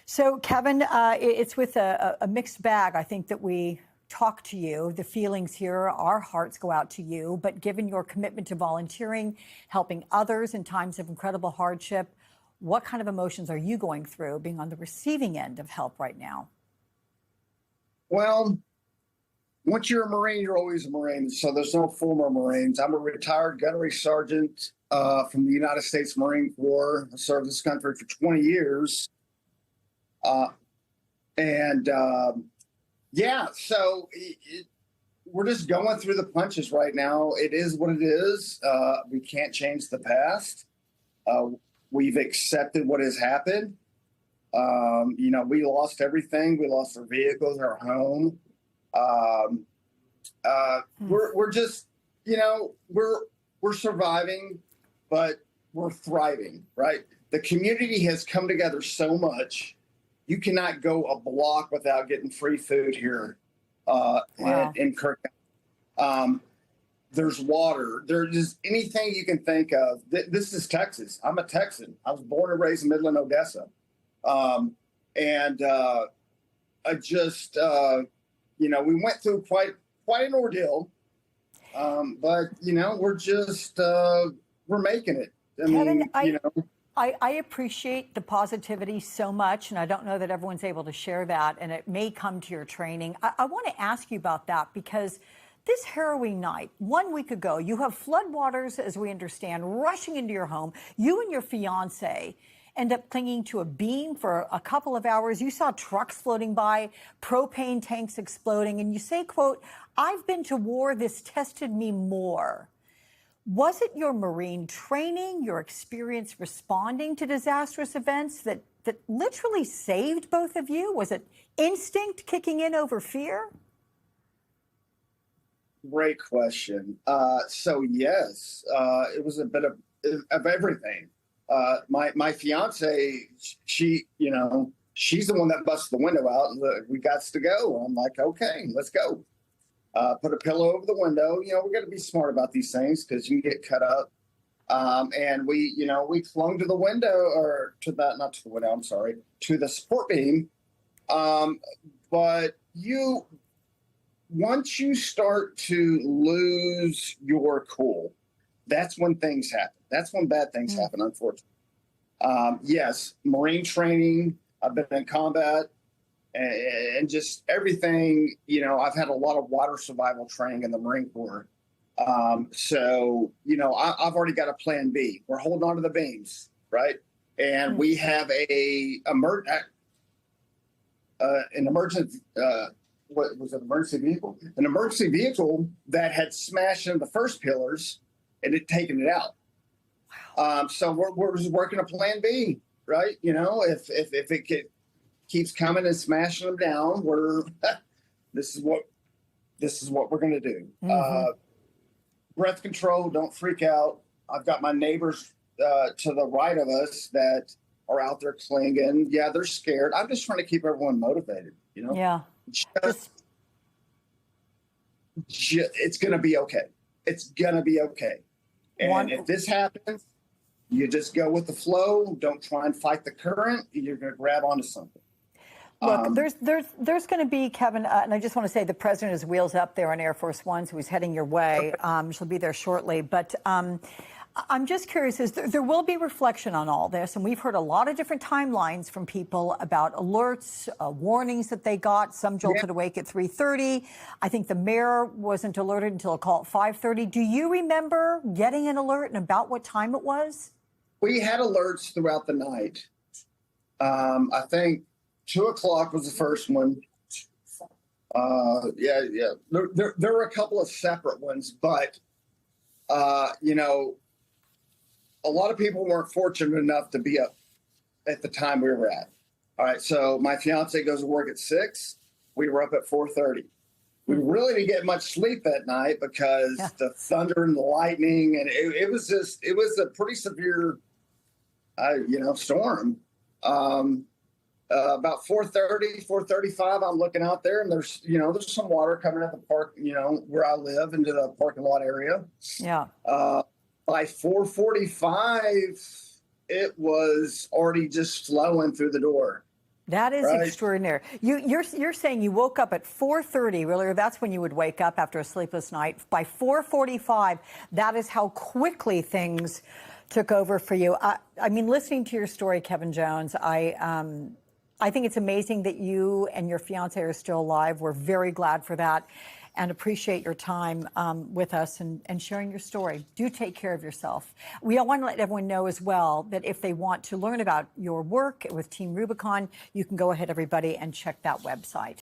So, Kevin, it's with a mixed bag. I think that we talk to you. The feelings here, our hearts go out to you. But given your commitment to volunteering, helping others in times of incredible hardship, what kind of emotions are you going through being on the receiving end of help right now? Well, once you're a Marine, you're always a Marine. So there's no former Marines. I'm a retired gunnery sergeant from the United States Marine Corps. I served this country for 20 years. Uh, and yeah, so we're just going through the punches right now. It is what it is. We can't change the past. We've accepted what has happened. We lost everything. We lost our vehicles, our home. We're just, we're surviving, but we're thriving, right? The community has come together so much. You cannot go a block without getting free food here in Kirk. There's water. There's just anything you can think of. This is Texas. I'm a Texan. I was born and raised in Midland, Odessa. I just, we went through quite an ordeal. But we're just, we're making it. Kevin, I appreciate the positivity so much, and I don't know that everyone's able to share that, and it may come to your training. I want to ask you about that because this harrowing night, 1 week ago, you have floodwaters, as we understand, rushing into your home. You and your fiance end up clinging to a beam for a couple of hours. You saw trucks floating by, propane tanks exploding, and you say, quote, "I've been to war, this tested me more." Was it your Marine training, your experience responding to disastrous events that literally saved both of you? Was it instinct kicking in over fear? Great question. So yes, it was a bit of everything. My fiance, she's the one that busted the window out and we got to go. I'm like, okay, let's go. Put a pillow over the window. We got to be smart about these things because you can get cut up. And we clung to the window not to the window, I'm sorry, to the support beam. But once you start to lose your cool, that's when things happen. That's when bad things happen, unfortunately. Yes, Marine training. I've been in combat. And just everything, I've had a lot of water survival training in the Marine Corps. So, I've already got a plan B. We're holding on to the beams, right? And we have an emergency vehicle? An emergency vehicle that had smashed into the first pillars and had taken it out. Wow. So we're just working a plan B, right? If it keeps coming and smashing them down, this is what we're going to do. Breath control, don't freak out. I've got my neighbors to the right of us that are out there clinging. Yeah, they're scared. I'm just trying to keep everyone motivated, Yeah. It's going to be okay. It's going to be okay. And if this happens, you just go with the flow. Don't try and fight the current. You're going to grab onto something. Look, there's going to be, Kevin, and I just want to say the president is wheels up there on Air Force One, so he's heading your way. She'll be there shortly. But I'm just curious, there will be reflection on all this, and we've heard a lot of different timelines from people about alerts, warnings that they got. Some jolted awake at 3:30. I think the mayor wasn't alerted until a call at 5:30. Do you remember getting an alert and about what time it was? We had alerts throughout the night. I think 2 o'clock was the first one. Yeah. There were a couple of separate ones, but a lot of people weren't fortunate enough to be up at the time we were at. All right, so my fiance goes to work at 6. We were up at 4:30. We really didn't get much sleep that night because the thunder and the lightning, and it was a pretty severe, storm. About 4:30, 4:35, I'm looking out there, and there's some water coming at the park, where I live, into the parking lot area. Yeah. By 4:45, it was already just flowing through the door. That is Right. extraordinary. You're saying you woke up at 4:30, really, or that's when you would wake up after a sleepless night. By 4:45, that is how quickly things took over for you. I mean, listening to your story, Kevin Jones, I think it's amazing that you and your fiance are still alive. We're very glad for that and appreciate your time with us and sharing your story. Do take care of yourself. We want to let everyone know as well that if they want to learn about your work with Team Rubicon, you can go ahead, everybody, and check that website.